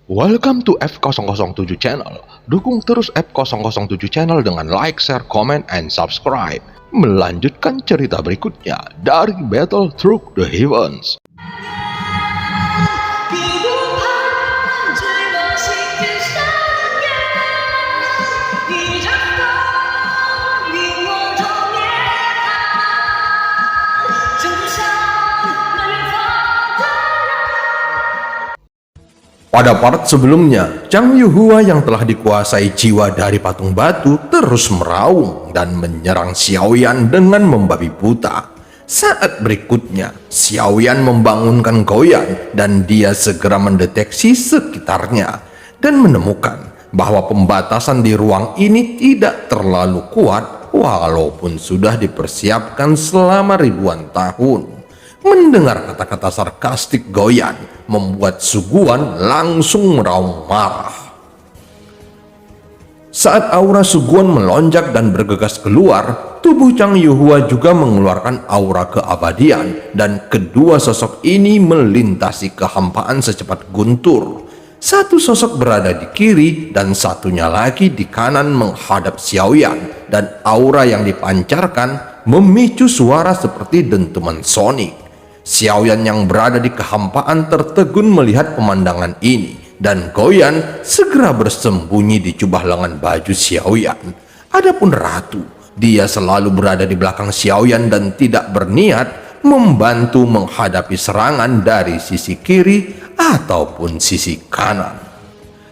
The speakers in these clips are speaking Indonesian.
Welcome to F007 Channel. Dukung terus F007 Channel dengan like, share, comment, and subscribe. Melanjutkan cerita berikutnya dari Battle Through the Heavens. Pada part sebelumnya, Zhang Yuhua yang telah dikuasai jiwa dari patung batu terus meraung dan menyerang Xiaoyan dengan membabi buta. Saat berikutnya, Xiaoyan membangunkan Goyan dan dia segera mendeteksi sekitarnya dan menemukan bahwa pembatasan di ruang ini tidak terlalu kuat walaupun sudah dipersiapkan selama ribuan tahun. Mendengar kata-kata sarkastik Goyan membuat Suguan langsung meraung marah. Saat aura Suguan melonjak dan bergegas keluar, tubuh Zhang Yuhua juga mengeluarkan aura keabadian dan kedua sosok ini melintasi kehampaan secepat guntur. Satu sosok berada di kiri dan satunya lagi di kanan menghadap Xiaoyan, dan aura yang dipancarkan memicu suara seperti dentuman sonik. Xiaoyan yang berada di kehampaan tertegun melihat pemandangan ini, dan Goyan segera bersembunyi di jubah lengan baju Xiaoyan. Adapun Ratu, dia selalu berada di belakang Xiaoyan dan tidak berniat membantu menghadapi serangan dari sisi kiri ataupun sisi kanan.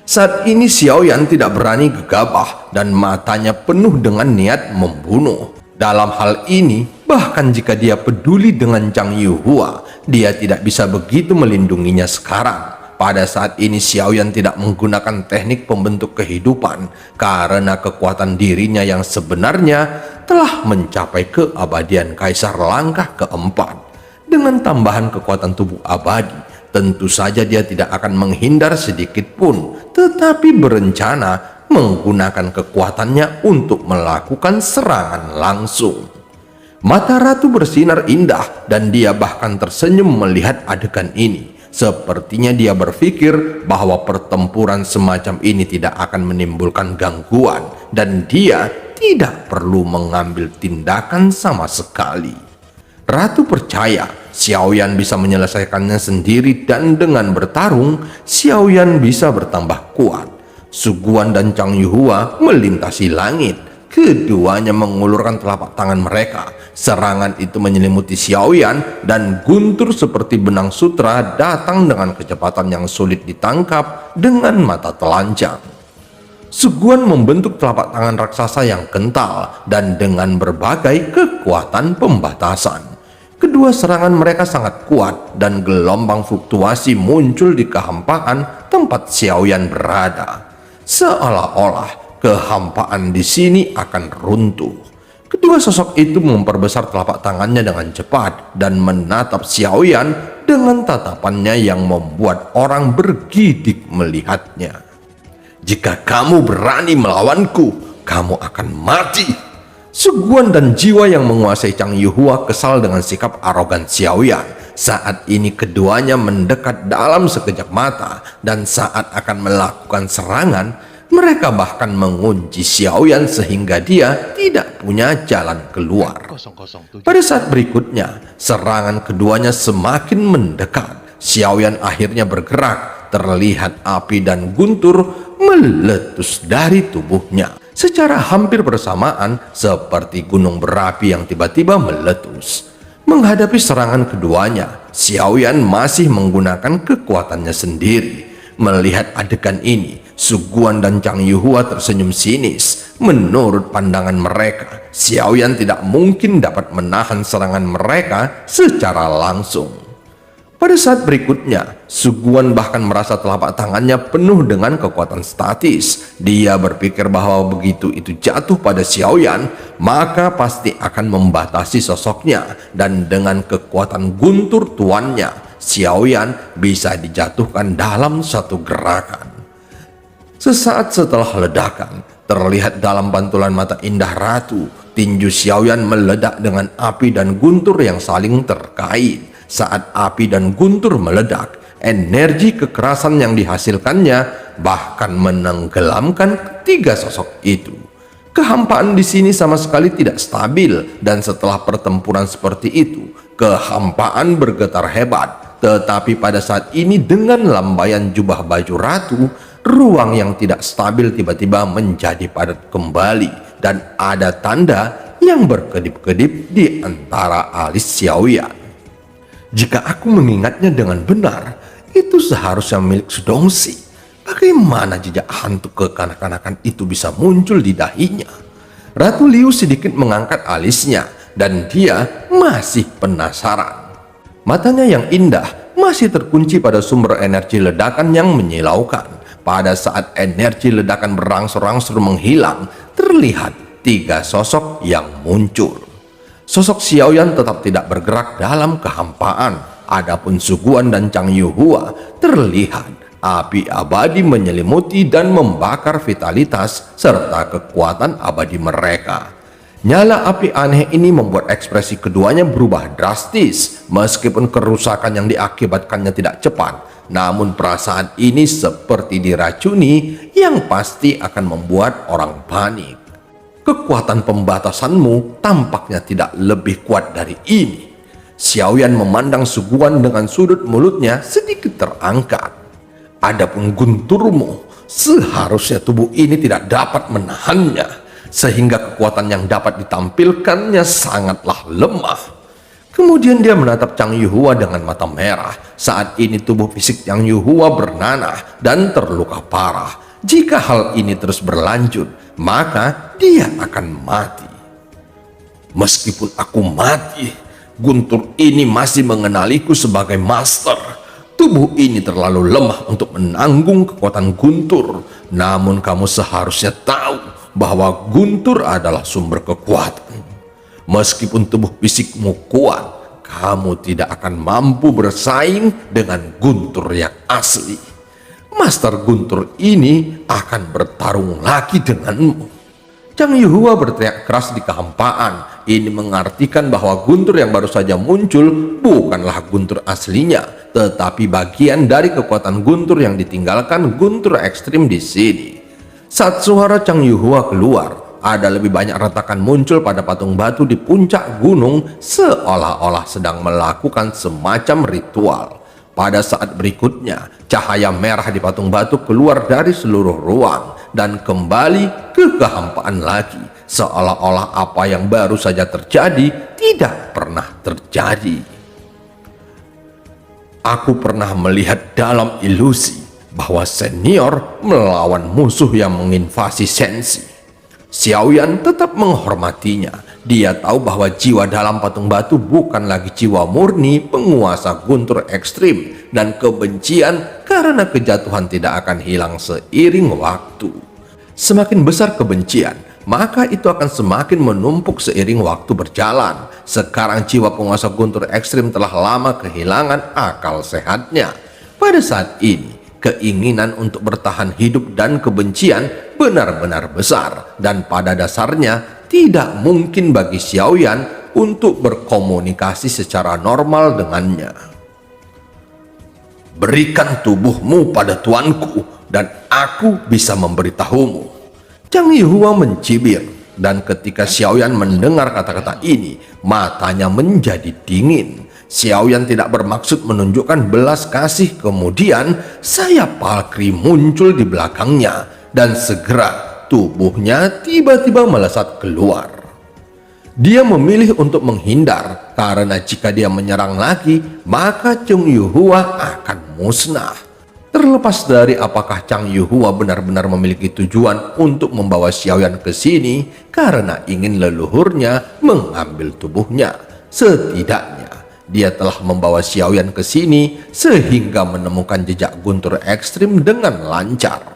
Saat ini Xiaoyan tidak berani gegabah dan matanya penuh dengan niat membunuh. Dalam hal ini, bahkan jika dia peduli dengan Zhang Yuhua, dia tidak bisa begitu melindunginya sekarang. Pada saat ini Xiaoyan tidak menggunakan teknik pembentuk kehidupan karena kekuatan dirinya yang sebenarnya telah mencapai keabadian Kaisar langkah keempat. Dengan tambahan kekuatan tubuh abadi, tentu saja dia tidak akan menghindar sedikit pun, tetapi berencana menggunakan kekuatannya untuk melakukan serangan langsung. Mata Ratu bersinar indah dan dia bahkan tersenyum melihat adegan ini. Sepertinya dia berpikir bahwa pertempuran semacam ini tidak akan menimbulkan gangguan dan dia tidak perlu mengambil tindakan sama sekali. Ratu percaya Xiaoyan bisa menyelesaikannya sendiri dan dengan bertarung, Xiaoyan bisa bertambah kuat. Suguan dan Zhang Yuhua melintasi langit. Keduanya mengulurkan telapak tangan mereka. Serangan itu menyelimuti Xiaoyan dan guntur seperti benang sutra datang dengan kecepatan yang sulit ditangkap dengan mata telanjang. Suguan membentuk telapak tangan raksasa yang kental dan dengan berbagai kekuatan pembatasan. Kedua serangan mereka sangat kuat dan gelombang fluktuasi muncul di kehampaan tempat Xiaoyan berada. Seolah-olah kehampaan di sini akan runtuh. Kedua sosok itu memperbesar telapak tangannya dengan cepat dan menatap Xiaoyan dengan tatapannya yang membuat orang bergidik melihatnya. Jika kamu berani melawanku, kamu akan mati. Suguan dan jiwa yang menguasai Zhang Yuhua kesal dengan sikap arogan Xiaoyan. Saat ini keduanya mendekat dalam sekejap mata, dan saat akan melakukan serangan, mereka bahkan mengunci Xiaoyan sehingga dia tidak punya jalan keluar. Pada saat berikutnya, serangan keduanya semakin mendekat. Xiaoyan akhirnya bergerak, terlihat api dan guntur meletus dari tubuhnya. Secara hampir bersamaan seperti gunung berapi yang tiba-tiba meletus. Menghadapi serangan keduanya, Xiaoyan masih menggunakan kekuatannya sendiri. Melihat adegan ini, Suguan dan Zhang Yuhua tersenyum sinis. Menurut pandangan mereka, Xiaoyan tidak mungkin dapat menahan serangan mereka secara langsung. Pada saat berikutnya, Suguan bahkan merasa telapak tangannya penuh dengan kekuatan statis. Dia berpikir bahwa begitu itu jatuh pada Xiaoyan, maka pasti akan membatasi sosoknya, dan dengan kekuatan guntur tuannya, Xiaoyan bisa dijatuhkan dalam satu gerakan. Sesaat setelah ledakan, terlihat dalam pantulan mata indah Ratu, tinju Xiaoyan meledak dengan api dan guntur yang saling terkait. Saat api dan guntur meledak, Energi kekerasan yang dihasilkannya bahkan menenggelamkan ketiga sosok itu. Kehampaan di sini sama sekali tidak stabil, dan setelah pertempuran seperti itu, kehampaan bergetar hebat. Tetapi pada saat ini dengan lambaian jubah baju ratu, ruang yang tidak stabil tiba-tiba menjadi padat kembali, dan ada tanda yang berkedip-kedip di antara alis Xiaoyan. Jika aku mengingatnya dengan benar, itu seharusnya milik Sudongsi. Bagaimana jejak hantu kekanak-kanakan itu bisa muncul di dahinya? Ratu Liu sedikit mengangkat alisnya, dan dia masih penasaran. Matanya yang indah masih terkunci pada sumber energi ledakan yang menyilaukan. Pada saat energi ledakan berangsur-angsur menghilang, terlihat tiga sosok yang muncul. Sosok Xiaoyan tetap tidak bergerak dalam kehampaan. Adapun Suguan dan Chang Yuhua terlihat api abadi menyelimuti dan membakar vitalitas serta kekuatan abadi mereka. Nyala api aneh ini membuat ekspresi keduanya berubah drastis. Meskipun kerusakan yang diakibatkannya tidak cepat, namun perasaan ini seperti diracuni, yang pasti akan membuat orang panik. Kekuatan pembatasanmu tampaknya tidak lebih kuat dari ini. Xiaoyan memandang Suguan dengan sudut mulutnya sedikit terangkat. Adapun gunturmu, seharusnya tubuh ini tidak dapat menahannya, sehingga kekuatan yang dapat ditampilkannya sangatlah lemah. Kemudian dia menatap Chang Yuhua dengan mata merah. Saat ini tubuh fisik Chang Yuhua bernanah dan terluka parah. Jika hal ini terus berlanjut, maka dia akan mati. Meskipun aku mati, guntur ini masih mengenaliku sebagai master. Tubuh ini terlalu lemah untuk menanggung kekuatan guntur. Namun kamu seharusnya tahu bahwa guntur adalah sumber kekuatan. Meskipun tubuh fisikmu kuat, kamu tidak akan mampu bersaing dengan guntur yang asli. Master guntur ini akan bertarung lagi denganmu. Chang Yuhua berteriak keras di kehampaan. Ini mengartikan bahwa guntur yang baru saja muncul bukanlah guntur aslinya, tetapi bagian dari kekuatan guntur yang ditinggalkan guntur ekstrim di sini. Saat suara Chang Yuhua keluar, ada lebih banyak retakan muncul pada patung batu di puncak gunung, seolah-olah sedang melakukan semacam ritual. Pada saat berikutnya, cahaya merah di patung batu keluar dari seluruh ruang dan kembali ke kehampaan lagi, seolah-olah apa yang baru saja terjadi tidak pernah terjadi. Aku pernah melihat dalam ilusi bahwa senior melawan musuh yang menginvasi Sensi. Xiaoyan tetap menghormatinya. Dia tahu bahwa jiwa dalam patung batu bukan lagi jiwa murni penguasa guntur ekstrim, dan kebencian karena kejatuhan tidak akan hilang seiring waktu. Semakin besar kebencian, maka itu akan semakin menumpuk seiring waktu berjalan. Sekarang jiwa penguasa guntur ekstrim telah lama kehilangan akal sehatnya. Pada saat ini, keinginan untuk bertahan hidup dan kebencian benar-benar besar, dan pada dasarnya tidak mungkin bagi Xiaoyan untuk berkomunikasi secara normal dengannya. Berikan tubuhmu pada tuanku, dan aku bisa memberitahumu. Chang Yuhua mencibir, dan ketika Xiaoyan mendengar kata-kata ini, matanya menjadi dingin. Xiaoyan tidak bermaksud menunjukkan belas kasih. Kemudian sayap Valkyrie muncul di belakangnya, dan segera tubuhnya tiba-tiba melesat keluar. Dia memilih untuk menghindar, karena jika dia menyerang lagi, maka Chang Yuhua akan musnah. Terlepas dari apakah Chang Yuhua benar-benar memiliki tujuan untuk membawa Xiaoyan ke sini karena ingin leluhurnya mengambil tubuhnya, setidaknya dia telah membawa Xiaoyan ke sini sehingga menemukan jejak guntur ekstrim dengan lancar.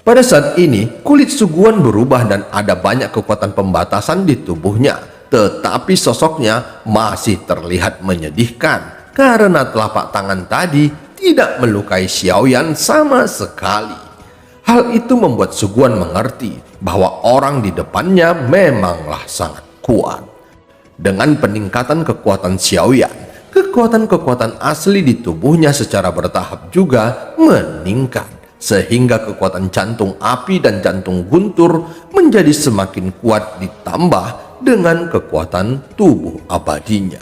Pada saat ini, kulit Suguan berubah dan ada banyak kekuatan pembatasan di tubuhnya, tetapi sosoknya masih terlihat menyedihkan karena telapak tangan tadi tidak melukai Xiaoyan sama sekali. Hal itu membuat Suguan mengerti bahwa orang di depannya memanglah sangat kuat. Dengan peningkatan kekuatan Xiaoyan, kekuatan-kekuatan asli di tubuhnya secara bertahap juga meningkat, sehingga kekuatan jantung api dan jantung guntur menjadi semakin kuat ditambah dengan kekuatan tubuh abadinya.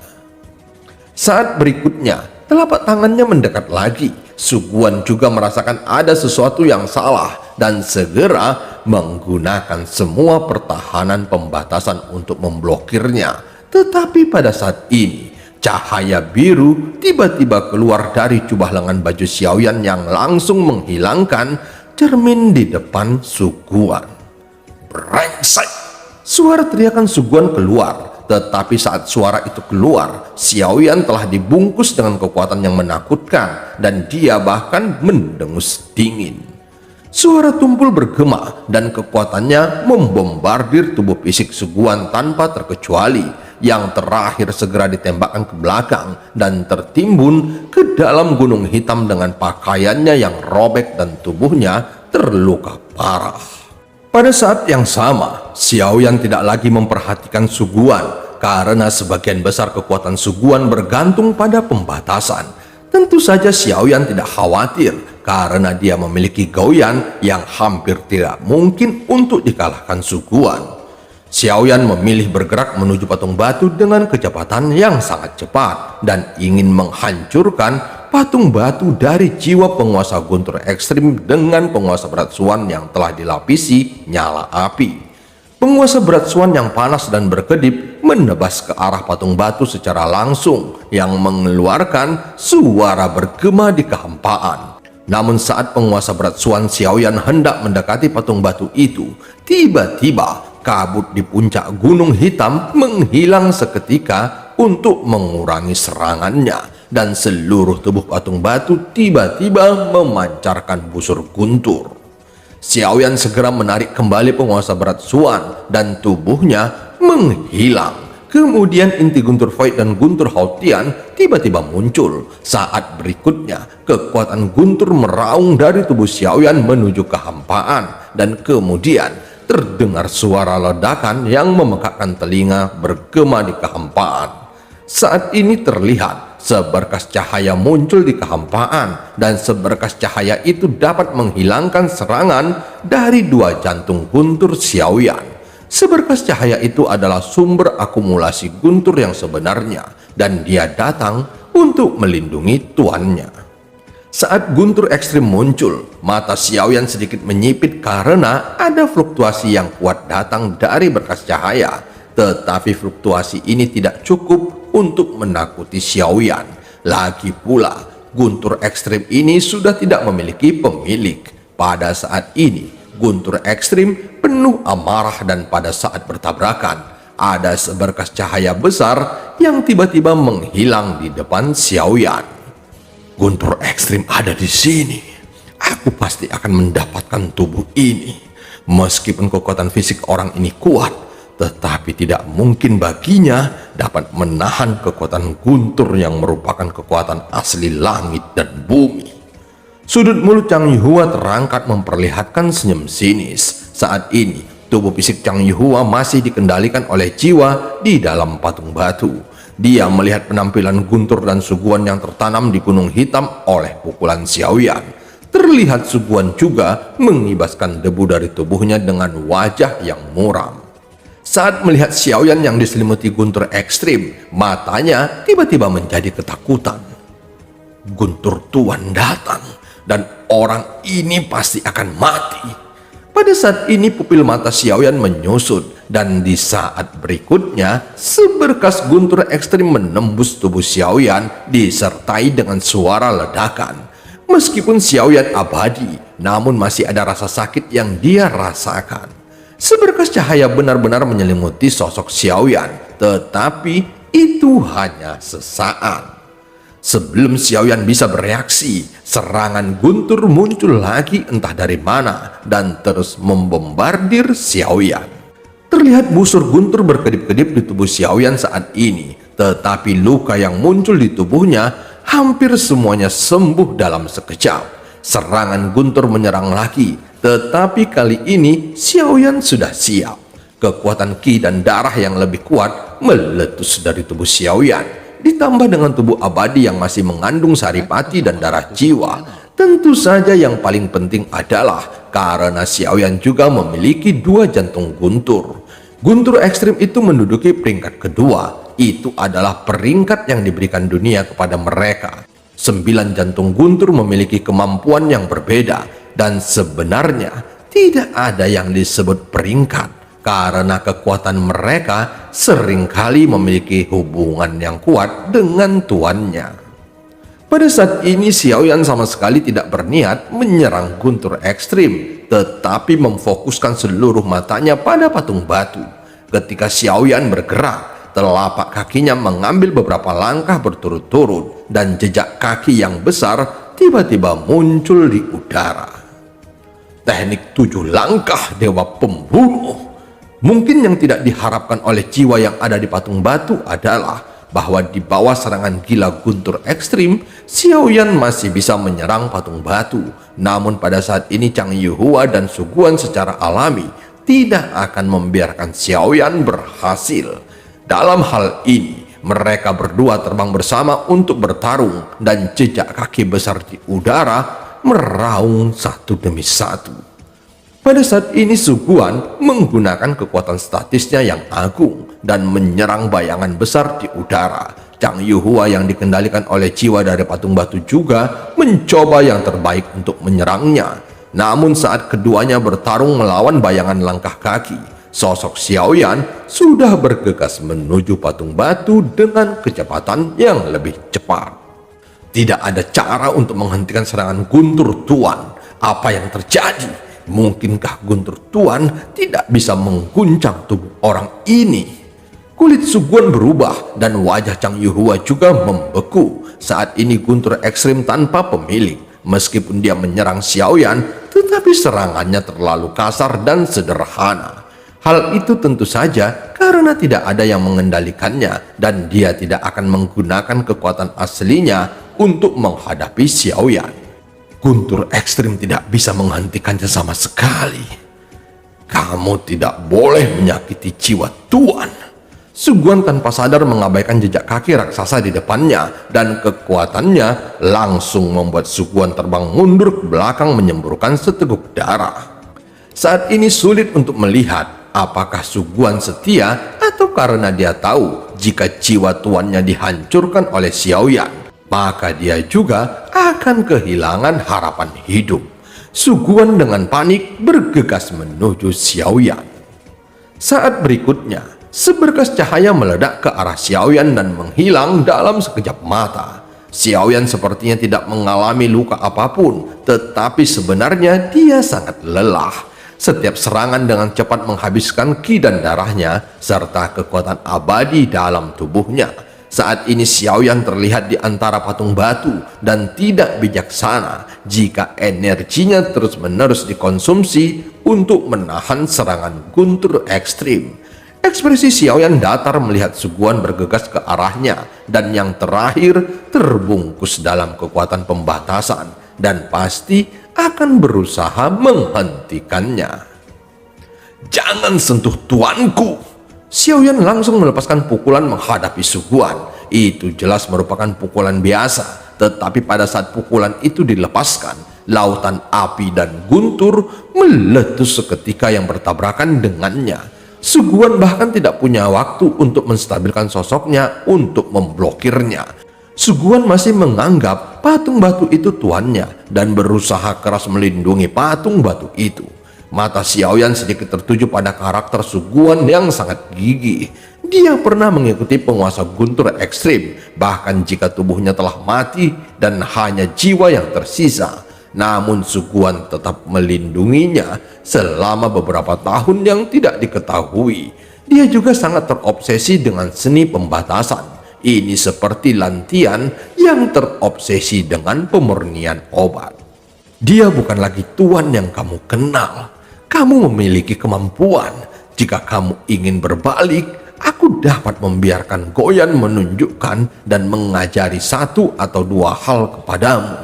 Saat berikutnya, telapak tangannya mendekat lagi. Suguan juga merasakan ada sesuatu yang salah dan segera menggunakan semua pertahanan pembatasan untuk memblokirnya. Tetapi pada saat ini, cahaya biru tiba-tiba keluar dari jubah lengan baju Xiaoyan yang langsung menghilangkan cermin di depan Suguan. Brengsek! Suara teriakan Suguan keluar. Tetapi saat suara itu keluar, Xiaoyan telah dibungkus dengan kekuatan yang menakutkan dan dia bahkan mendengus dingin. Suara tumpul bergema dan kekuatannya membombardir tubuh fisik Suguan tanpa terkecuali. Yang terakhir segera ditembakkan ke belakang dan tertimbun ke dalam gunung hitam dengan pakaiannya yang robek dan tubuhnya terluka parah. Pada saat yang sama, Xiaoyan tidak lagi memperhatikan Suguan karena sebagian besar kekuatan Suguan bergantung pada pembatasan. Tentu saja Xiaoyan tidak khawatir karena dia memiliki Gaoyan yang hampir tidak mungkin untuk dikalahkan Suguan. Xiaoyan memilih bergerak menuju patung batu dengan kecepatan yang sangat cepat dan ingin menghancurkan patung batu dari jiwa penguasa guntur ekstrim dengan penguasa berat suan yang telah dilapisi nyala api. Penguasa berat suan yang panas dan berkedip menebas ke arah patung batu secara langsung yang mengeluarkan suara bergema di kehampaan. Namun saat penguasa berat suan Xiaoyan hendak mendekati patung batu itu, tiba-tiba kabut di puncak gunung hitam menghilang seketika untuk mengurangi serangannya dan seluruh tubuh patung batu tiba-tiba memancarkan busur guntur. Xiaoyan segera menarik kembali penguasa berat suan dan tubuhnya menghilang. Kemudian inti guntur void dan guntur hautian tiba-tiba muncul. Saat berikutnya kekuatan guntur meraung dari tubuh Xiaoyan menuju kehampaan dan kemudian terdengar suara ledakan yang memekakkan telinga bergema di kehampaan. Saat ini terlihat seberkas cahaya muncul di kehampaan dan seberkas cahaya itu dapat menghilangkan serangan dari dua jantung guntur Xiaoyan. Seberkas cahaya itu adalah sumber akumulasi guntur yang sebenarnya dan dia datang untuk melindungi tuannya. Saat guntur ekstrim muncul, mata Xiaoyan sedikit menyipit karena ada fluktuasi yang kuat datang dari berkas cahaya. Tetapi fluktuasi ini tidak cukup untuk menakuti Xiaoyan. Lagi pula, guntur ekstrim ini sudah tidak memiliki pemilik. Pada saat ini, guntur ekstrim penuh amarah dan pada saat bertabrakan, ada seberkas cahaya besar yang tiba-tiba menghilang di depan Xiaoyan. Guntur ekstrim ada di sini. Aku pasti akan mendapatkan tubuh ini. Meskipun kekuatan fisik orang ini kuat, tetapi tidak mungkin baginya dapat menahan kekuatan guntur yang merupakan kekuatan asli langit dan bumi. Sudut mulut Chang Yuhua terangkat memperlihatkan senyum sinis. Saat ini, tubuh fisik Chang Yuhua masih dikendalikan oleh jiwa di dalam patung batu. Dia melihat penampilan guntur dan suguan yang tertanam di gunung hitam oleh pukulan Xiaoyan. Terlihat suguan juga mengibaskan debu dari tubuhnya dengan wajah yang muram. Saat melihat Xiaoyan yang diselimuti guntur ekstrim, matanya tiba-tiba menjadi ketakutan. Guntur tuan datang dan orang ini pasti akan mati. Pada saat ini pupil mata Xiaoyan menyusut dan di saat berikutnya seberkas guntur ekstrim menembus tubuh Xiaoyan disertai dengan suara ledakan. Meskipun Xiaoyan abadi, namun masih ada rasa sakit yang dia rasakan. Seberkas cahaya benar-benar menyelimuti sosok Xiaoyan, tetapi itu hanya sesaat. Sebelum Xiaoyan bisa bereaksi, serangan guntur muncul lagi entah dari mana dan terus membombardir Xiaoyan. Terlihat busur guntur berkedip-kedip di tubuh Xiaoyan saat ini, tetapi luka yang muncul di tubuhnya hampir semuanya sembuh dalam sekejap. Serangan guntur menyerang lagi, tetapi kali ini Xiaoyan sudah siap. Kekuatan ki dan darah yang lebih kuat meletus dari tubuh Xiaoyan. ditambah dengan tubuh abadi yang masih mengandung saripati dan darah jiwa. Tentu saja yang paling penting adalah karena Xiaoyan juga memiliki 2 jantung guntur. Guntur ekstrim itu menduduki peringkat kedua. Itu adalah peringkat yang diberikan dunia kepada mereka. 9 jantung guntur memiliki kemampuan yang berbeda, dan sebenarnya tidak ada yang disebut peringkat karena kekuatan mereka seringkali memiliki hubungan yang kuat dengan tuannya. Pada saat ini Xiaoyan sama sekali tidak berniat menyerang guntur ekstrim, tetapi memfokuskan seluruh matanya pada patung batu. Ketika Xiaoyan bergerak, telapak kakinya mengambil beberapa langkah berturut-turut dan jejak kaki yang besar tiba-tiba muncul di udara. Teknik 7 langkah dewa pembunuh. Mungkin yang tidak diharapkan oleh jiwa yang ada di patung batu adalah bahwa di bawah serangan gila guntur ekstrim, Xiaoyan masih bisa menyerang patung batu. Namun pada saat ini Chang Yuhua dan Su Guan secara alami tidak akan membiarkan Xiaoyan berhasil. Dalam hal ini, mereka berdua terbang bersama untuk bertarung dan jejak kaki besar di udara meraung satu demi satu. Pada saat ini Su Guan menggunakan kekuatan statisnya yang agung dan menyerang bayangan besar di udara. Chang Yuhua yang dikendalikan oleh jiwa dari patung batu juga mencoba yang terbaik untuk menyerangnya. Namun saat keduanya bertarung melawan bayangan langkah kaki, sosok Xiaoyan sudah bergegas menuju patung batu dengan kecepatan yang lebih cepat. Tidak ada cara untuk menghentikan serangan guntur tuan. Apa yang terjadi? Mungkinkah guntur tuan tidak bisa mengguncang tubuh orang ini? Kulit Su Guan berubah dan wajah Chang Yuhua juga membeku. Saat ini guntur ekstrim tanpa pemilik. Meskipun dia menyerang Xiaoyan, tetapi serangannya terlalu kasar dan sederhana. Hal itu tentu saja karena tidak ada yang mengendalikannya dan dia tidak akan menggunakan kekuatan aslinya untuk menghadapi Xiaoyan. Guntur ekstrim tidak bisa menghentikannya sama sekali. Kamu tidak boleh menyakiti jiwa tuan. Su Guan tanpa sadar mengabaikan jejak kaki raksasa di depannya dan kekuatannya langsung membuat Su Guan terbang mundur ke belakang menyemburkan seteguk darah. Saat ini sulit untuk melihat apakah Su Guan setia atau karena dia tahu jika jiwa tuannya dihancurkan oleh Xiaoyan, maka dia juga akan kehilangan harapan hidup. Su Guan dengan panik bergegas menuju Xiaoyan. Saat berikutnya, seberkas cahaya meledak ke arah Xiaoyan dan menghilang dalam sekejap mata. Xiaoyan sepertinya tidak mengalami luka apapun, tetapi sebenarnya dia sangat lelah. Setiap serangan dengan cepat menghabiskan ki dan darahnya, serta kekuatan abadi dalam tubuhnya. Saat ini Xiaoyan terlihat di antara patung batu dan tidak bijaksana jika energinya terus-menerus dikonsumsi untuk menahan serangan guntur ekstrim. Ekspresi Xiaoyan datar melihat Su Guan bergegas ke arahnya dan yang terakhir terbungkus dalam kekuatan pembatasan dan pasti akan berusaha menghentikannya. Jangan sentuh tuanku! Xiaoyan langsung melepaskan pukulan menghadapi Su Guan. Itu jelas merupakan pukulan biasa, tetapi pada saat pukulan itu dilepaskan, lautan api dan guntur meletus seketika yang bertabrakan dengannya. Su Guan bahkan tidak punya waktu untuk menstabilkan sosoknya untuk memblokirnya. Su Guan masih menganggap patung batu itu tuannya dan berusaha keras melindungi patung batu itu. Mata Xiaoyan sedikit tertuju pada karakter Su Guan yang sangat gigih. Dia pernah mengikuti penguasa guntur ekstrim, bahkan jika tubuhnya telah mati dan hanya jiwa yang tersisa. Namun Su Guan tetap melindunginya selama beberapa tahun yang tidak diketahui. Dia juga sangat terobsesi dengan seni pembatasan. Ini seperti Lantian yang terobsesi dengan pemurnian obat. Dia bukan lagi tuan yang kamu kenal. Kamu memiliki kemampuan. Jika kamu ingin berbalik, aku dapat membiarkan Goyan menunjukkan dan mengajari 1 atau 2 hal kepadamu.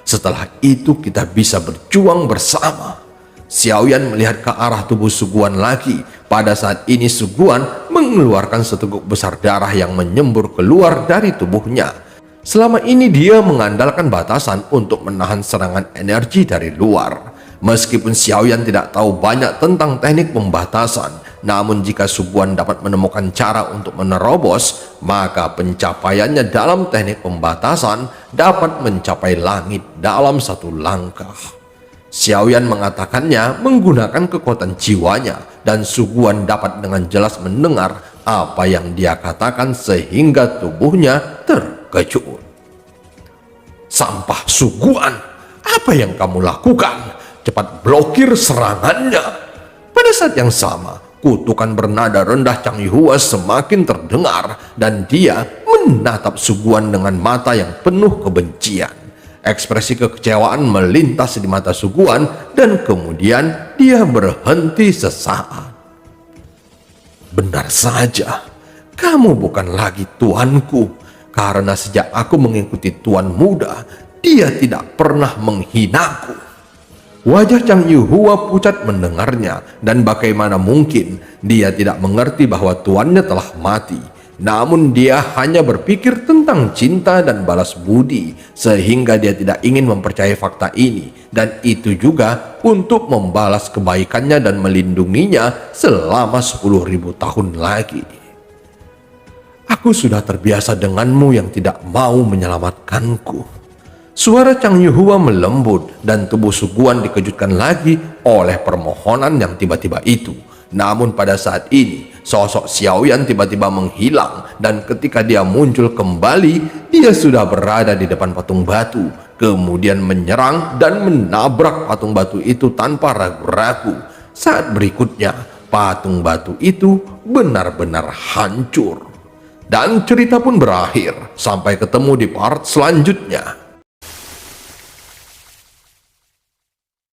Setelah itu kita bisa berjuang bersama. Xiaoyan melihat ke arah tubuh Su Guan lagi. Pada saat ini Suguan mengeluarkan seteguk besar darah yang menyembur keluar dari tubuhnya. Selama ini dia mengandalkan batasan untuk menahan serangan energi dari luar. Meskipun Xiaoyan tidak tahu banyak tentang teknik pembatasan, namun jika Suguan dapat menemukan cara untuk menerobos, maka pencapaiannya dalam teknik pembatasan dapat mencapai langit dalam satu langkah. Xiaoyan mengatakannya menggunakan kekuatan jiwanya, dan Suguan dapat dengan jelas mendengar apa yang dia katakan sehingga tubuhnya terkejut. Sampah Suguan, apa yang kamu lakukan? Cepat blokir serangannya. Pada saat yang sama, kutukan bernada rendah Chang Yuhua semakin terdengar, dan dia menatap Suguan dengan mata yang penuh kebencian. Ekspresi kekecewaan melintas di mata Suguan, dan kemudian dia berhenti sesaat. Benar saja, kamu bukan lagi tuanku, karena sejak aku mengikuti tuan muda, dia tidak pernah menghinaku. Wajah Chang Yuhua pucat mendengarnya, dan bagaimana mungkin dia tidak mengerti bahwa tuannya telah mati. Namun dia hanya berpikir tentang cinta dan balas budi, sehingga dia tidak ingin mempercayai fakta ini, dan itu juga untuk membalas kebaikannya dan melindunginya selama 10.000 tahun lagi. Aku sudah terbiasa denganmu yang tidak mau menyelamatkanku. Suara Chang Yuhua melembut, dan tubuh Suguan dikejutkan lagi oleh permohonan yang tiba-tiba itu. Namun pada saat ini, sosok Xiaoyan tiba-tiba menghilang, dan ketika dia muncul kembali, dia sudah berada di depan patung batu, kemudian menyerang dan menabrak patung batu itu tanpa ragu-ragu. Saat berikutnya, patung batu itu benar-benar hancur. Dan cerita pun berakhir, sampai ketemu di part selanjutnya.